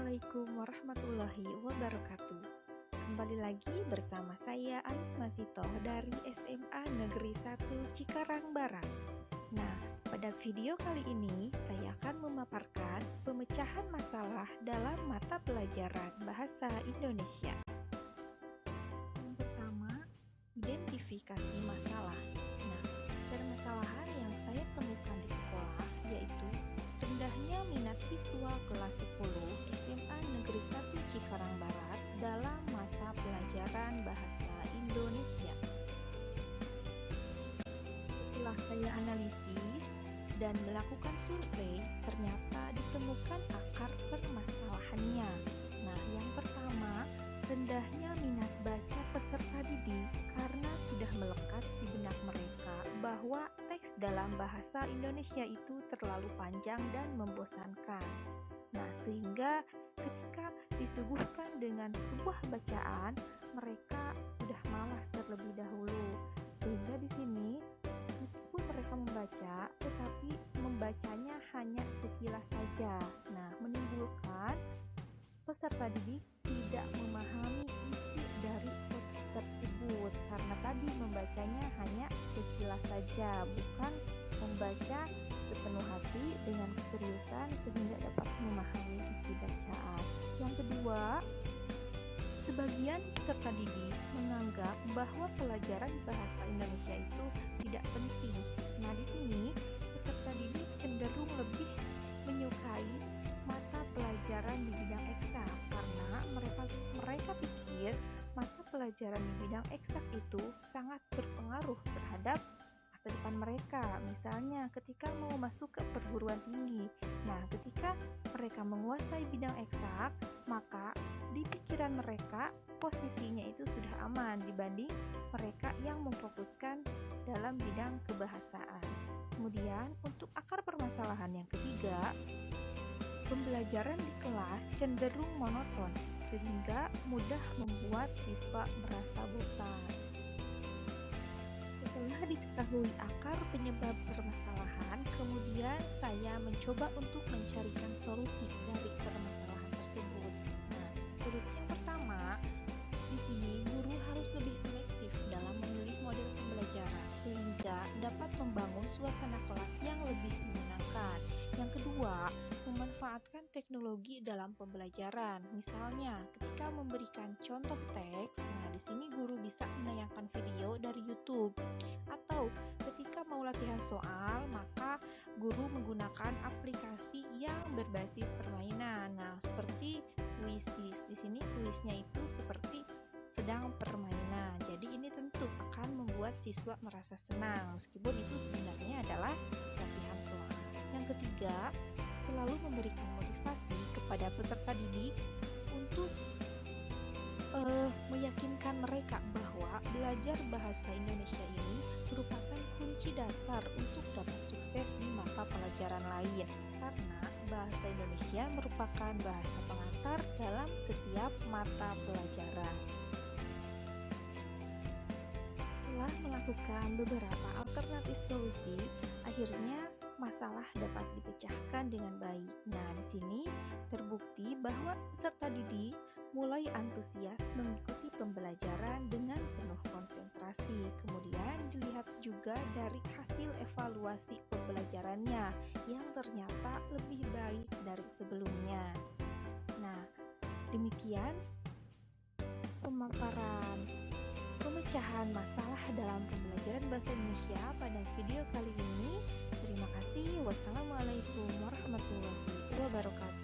Assalamualaikum warahmatullahi wabarakatuh. Kembali lagi bersama saya Anis Masito dari SMA Negeri 1 Cikarang Barat. Nah, pada video kali ini saya akan memaparkan pemecahan masalah dalam mata pelajaran Bahasa Indonesia. Yang pertama, identifikasi masalah. Nah, permasalahan yang saya temukan di sekolah yaitu rendahnya minat siswa kelas 10 SMA Negeri 1 Cikarang Barat dalam mata pelajaran Bahasa Indonesia. Setelah saya analisis dan melakukan survei, ternyata ditemukan akar permasalahannya. Nah, yang pertama, rendahnya minat baca peserta didik karena sudah melekat di benak mereka bahwa teks dalam bahasa Indonesia itu terlalu panjang dan membosankan. Nah, sehingga ketika disuguhkan dengan sebuah bacaan, mereka sudah malas terlebih dahulu. Sehingga di sini, meskipun mereka membaca, tetapi membacanya hanya sekilas saja. Nah, menimbulkan peserta didik tidak memahami isi dari teks tersebut karena tadi membacanya hanya sekilas saja, bukan membaca sepenuh hati dengan keseriusan sehingga dapat memahami isi bacaan. Yang kedua, sebagian peserta didik menganggap bahwa pelajaran bahasa Indonesia itu tidak penting. Nah, di sini peserta didik cenderung lebih menyukai mata pelajaran di bidang eksak karena mereka pikir mata pelajaran di bidang eksak itu sangat berpengaruh terhadap masa depan mereka. Misalnya ketika mau masuk ke perguruan tinggi. Nah, ketika mereka menguasai bidang eksak, maka di pikiran mereka posisinya itu sudah aman dibanding mereka yang memfokuskan dalam bidang kebahasaan. Kemudian untuk akar permasalahan yang ketiga, pembelajaran di kelas cenderung monoton sehingga mudah membuat siswa merasa bosan. Setelah diketahui akar penyebab permasalahan, kemudian saya mencoba untuk mencarikan solusi dari permasalahan tersebut. Nah, solusi yang pertama, di sini guru harus lebih selektif dalam memilih model pembelajaran sehingga dapat membangun suasana kelas yang lebih menyenangkan. Yang kedua, memanfaatkan teknologi dalam pembelajaran. Misalnya, ketika memberikan contoh teks, nah di sini guru bisa menayangkan video dari YouTube. Atau ketika mau latihan soal, maka guru menggunakan aplikasi yang berbasis permainan. Nah, seperti Quizzes. Di sini kuisnya itu seperti sedang permainan. Jadi ini tentu akan membuat siswa merasa senang meskipun itu sebenarnya adalah latihan soal. Yang ketiga, selalu memberikan motivasi kepada peserta didik untuk meyakinkan mereka bahwa belajar bahasa Indonesia ini merupakan kunci dasar untuk dapat sukses di mata pelajaran lain karena bahasa Indonesia merupakan bahasa pengantar dalam setiap mata pelajaran. Setelah melakukan beberapa alternatif solusi, akhirnya masalah dapat dipecahkan dengan baik. Nah, di sini terbukti bahwa peserta didik mulai antusias mengikuti pembelajaran dengan penuh konsentrasi. Kemudian dilihat juga dari hasil evaluasi pembelajarannya yang ternyata lebih baik dari sebelumnya. Nah, demikian pemaparan pemecahan masalah dalam pembelajaran bahasa Indonesia pada video kali ini. Terima kasih. Wassalamualaikum warahmatullahi wabarakatuh.